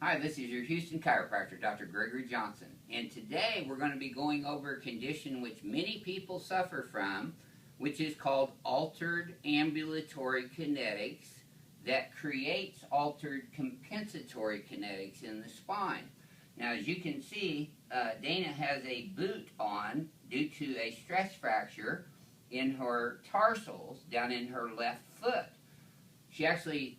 Hi, this is your Houston chiropractor, Dr. Gregory Johnson, and today we're going to be going over a condition which many people suffer from, which is called altered ambulatory kinetics that creates altered compensatory kinetics in the spine. Now, as you can see, Dana has a boot on due to a stress fracture in her tarsals down in her left foot. She actually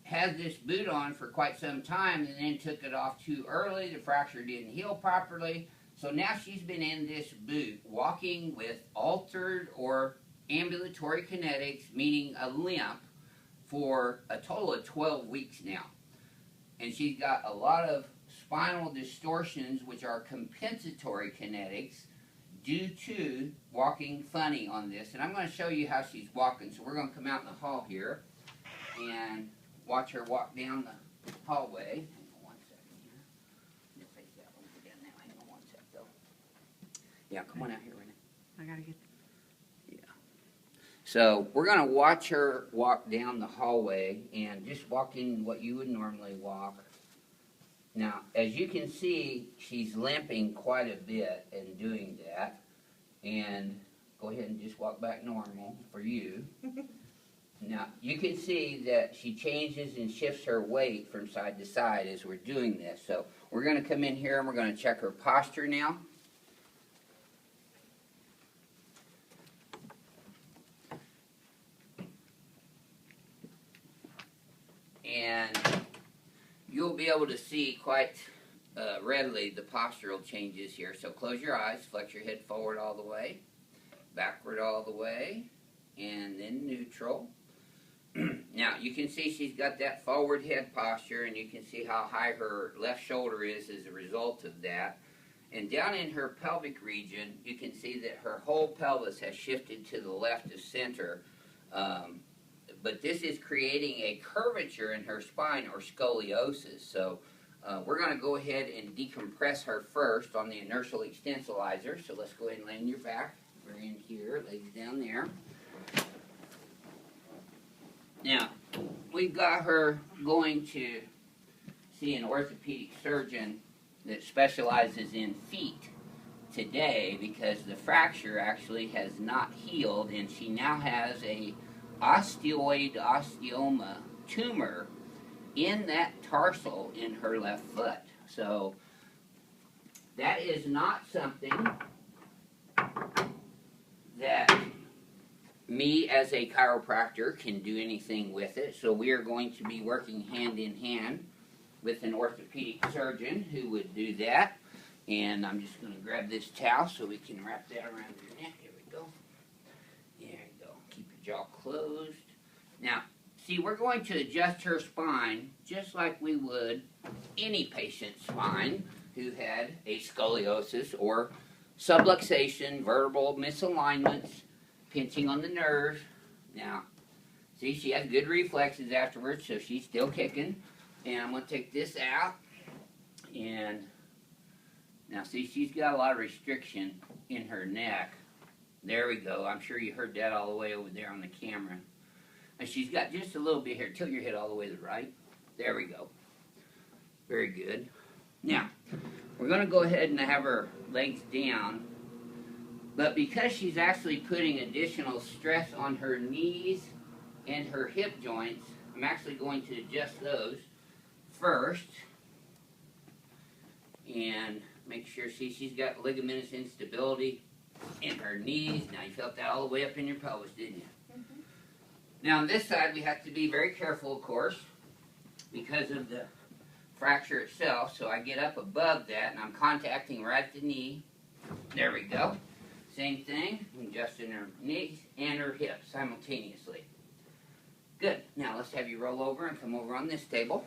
had this boot on for quite some time and then took it off too early. The fracture didn't heal properly. So now she's been in this boot walking with altered or ambulatory kinetics, meaning a limp, for a total of 12 weeks now. And she's got a lot of spinal distortions, which are compensatory kinetics, due to walking funny on this. And I'm going to show you how she's walking. So we're going to come out in the hall here and watch her walk down the hallway. Hang on one second here. Just face that one. Go down now. Hang on one sec, though. Yeah, come on out here, Renee. I gotta get. Yeah. So we're going to watch her walk down the hallway and just walk in what you would normally walk. Now, as you can see, she's limping quite a bit in doing that. And go ahead and just walk back normal for you. Now, you can see that she changes and shifts her weight from side to side as we're doing this. So we're going to come in here and we're going to check her posture now. And you'll be able to see quite readily the postural changes here. So close your eyes, flex your head forward all the way, backward all the way, and then neutral. Now, you can see she's got that forward head posture, and you can see how high her left shoulder is as a result of that. And down in her pelvic region, you can see that her whole pelvis has shifted to the left of center. But this is creating a curvature in her spine, or scoliosis. So we're going to go ahead and decompress her first on the inertial extensilizer. So let's go ahead and lay on your back. We're in here, legs down there. Now, we've got her going to see an orthopedic surgeon that specializes in feet today, because the fracture actually has not healed, and she now has a osteoid osteoma tumor in that tarsal in her left foot. So that is not something that me as a chiropractor can do anything with it. So we are going to be working hand in hand with an orthopedic surgeon who would do that. And I'm just going to grab this towel so we can wrap that around your neck. Here we go. There you go. Keep your jaw closed. Now, see, we're going to adjust her spine just like we would any patient's spine who had a scoliosis or subluxation, vertebral misalignments, pinching on the nerves. Now, see, she has good reflexes afterwards, so she's still kicking. And I'm going to take this out. And now, see, she's got a lot of restriction in her neck. There we go. I'm sure you heard that all the way over there on the camera. And she's got just a little bit here. Tilt your head all the way to the right. There we go. Very good. Now, we're going to go ahead and have her legs down. But because she's actually putting additional stress on her knees and her hip joints, I'm actually going to adjust those first. And make sure, see, she's got ligamentous instability in her knees. Now, you felt that all the way up in your pelvis, didn't you? Mm-hmm. Now, on this side, we have to be very careful, of course, because of the fracture itself. So I get up above that, and I'm contacting right at the knee. There we go. Same thing, adjusting her knees and her hips simultaneously. Good. Now let's have you roll over and come over on this table.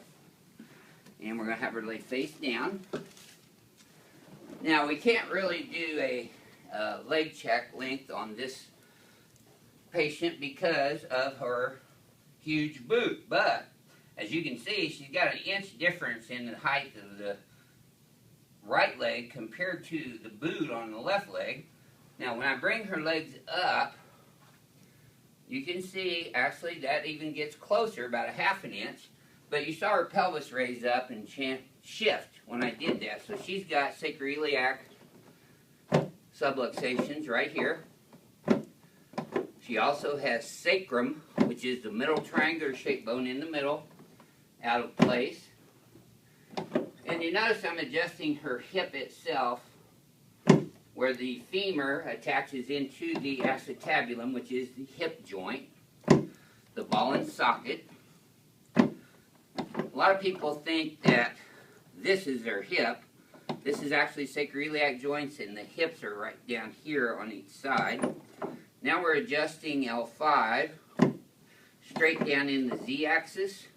And we're going to have her lay face down. Now, we can't really do a leg check length on this patient because of her huge boot. But, as you can see, she's got an inch difference in the height of the right leg compared to the boot on the left leg. Now, when I bring her legs up, you can see, actually, that even gets closer, about a half an inch. But you saw her pelvis raise up and shift when I did that. So she's got sacroiliac subluxations right here. She also has sacrum, which is the middle triangular shaped bone in the middle, out of place. And you notice I'm adjusting her hip itself, where the femur attaches into the acetabulum, which is the hip joint, the ball and socket. A lot of people think that this is their hip. This is actually sacroiliac joints, and the hips are right down here on each side. Now we're adjusting L5 straight down in the Z-axis.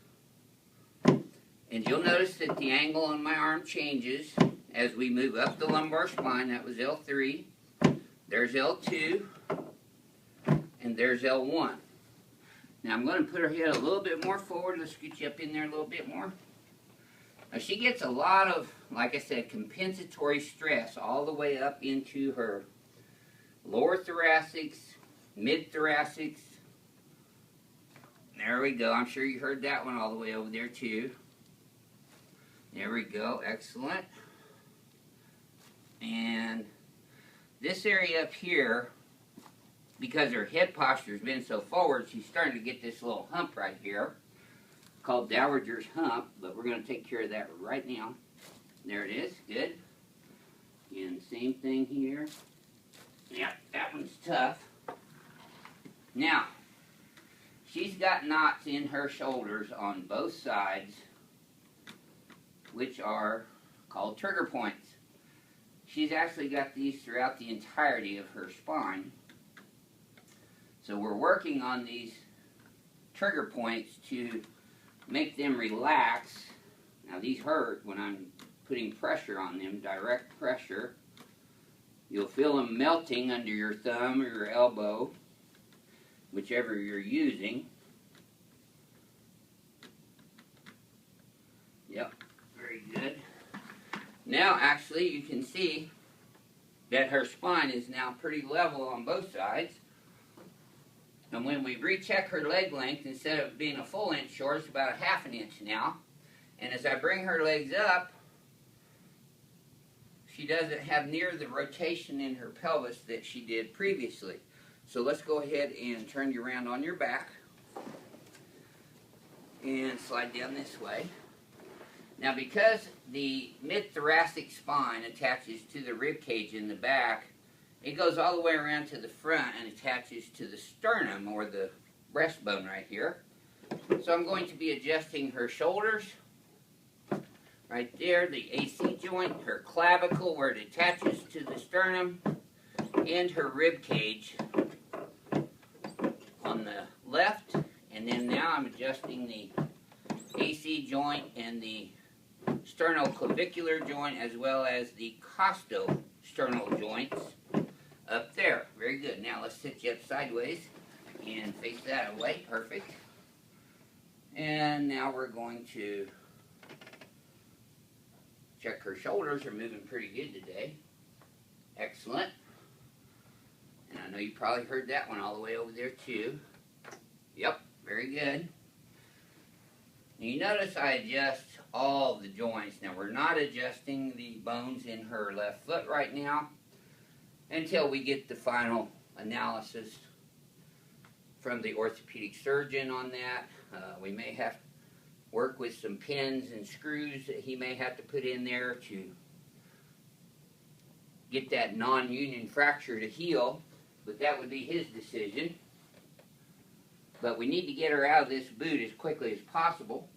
And you'll notice that the angle on my arm changes as we move up the lumbar spine. That was L3. There's L2. And there's L1. Now I'm going to put her head a little bit more forward. Let's scoot you up in there a little bit more. Now she gets a lot of, like I said, compensatory stress all the way up into her lower thoracics, mid-thoracics. There we go. I'm sure you heard that one all the way over there too. There we go. Excellent. And this area up here, because her head posture has been so forward, she's starting to get this little hump right here called Dowager's hump, but we're going to take care of that right now. There it is. Good. And same thing here. Yeah, that one's tough. Now, she's got knots in her shoulders on both sides, which are called trigger points. She's actually got these throughout the entirety of her spine. So we're working on these trigger points to make them relax. Now these hurt when I'm putting pressure on them, direct pressure. You'll feel them melting under your thumb or your elbow, whichever you're using. Yep, very good. Now actually you can see that her spine is now pretty level on both sides. And when we recheck her leg length, instead of being a full inch short, it's about a half an inch now. And as I bring her legs up, she doesn't have near the rotation in her pelvis that she did previously. So let's go ahead and turn you around on your back and slide down this way. Now because the mid-thoracic spine attaches to the rib cage in the back, it goes all the way around to the front and attaches to the sternum, or the breastbone right here. So I'm going to be adjusting her shoulders, right there, the AC joint, her clavicle where it attaches to the sternum, and her rib cage on the left. And then now I'm adjusting the AC joint and the sternoclavicular joint, as well as the costosternal joints up there. Very good. Now let's sit you up sideways and face that away. Perfect. And now we're going to check her shoulders. Are moving pretty good today. Excellent. And I know you probably heard that one all the way over there too. Yep, very good. Now you notice I adjust all the joints. Now we're not adjusting the bones in her left foot right now until we get the final analysis from the orthopedic surgeon on that. We may have to work with some pins and screws that he may have to put in there to get that non-union fracture to heal, but that would be his decision. But we need to get her out of this boot as quickly as possible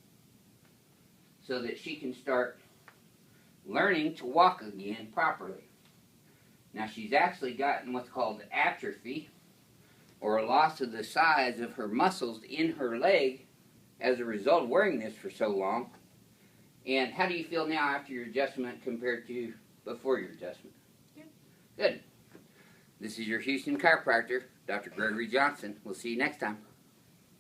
so that she can start learning to walk again properly. Now she's actually gotten what's called atrophy, or a loss of the size of her muscles in her leg as a result of wearing this for so long. And how do you feel now after your adjustment compared to before your adjustment? Good. Good. This is your Houston chiropractor, Dr. Gregory Johnson. We'll see you next time.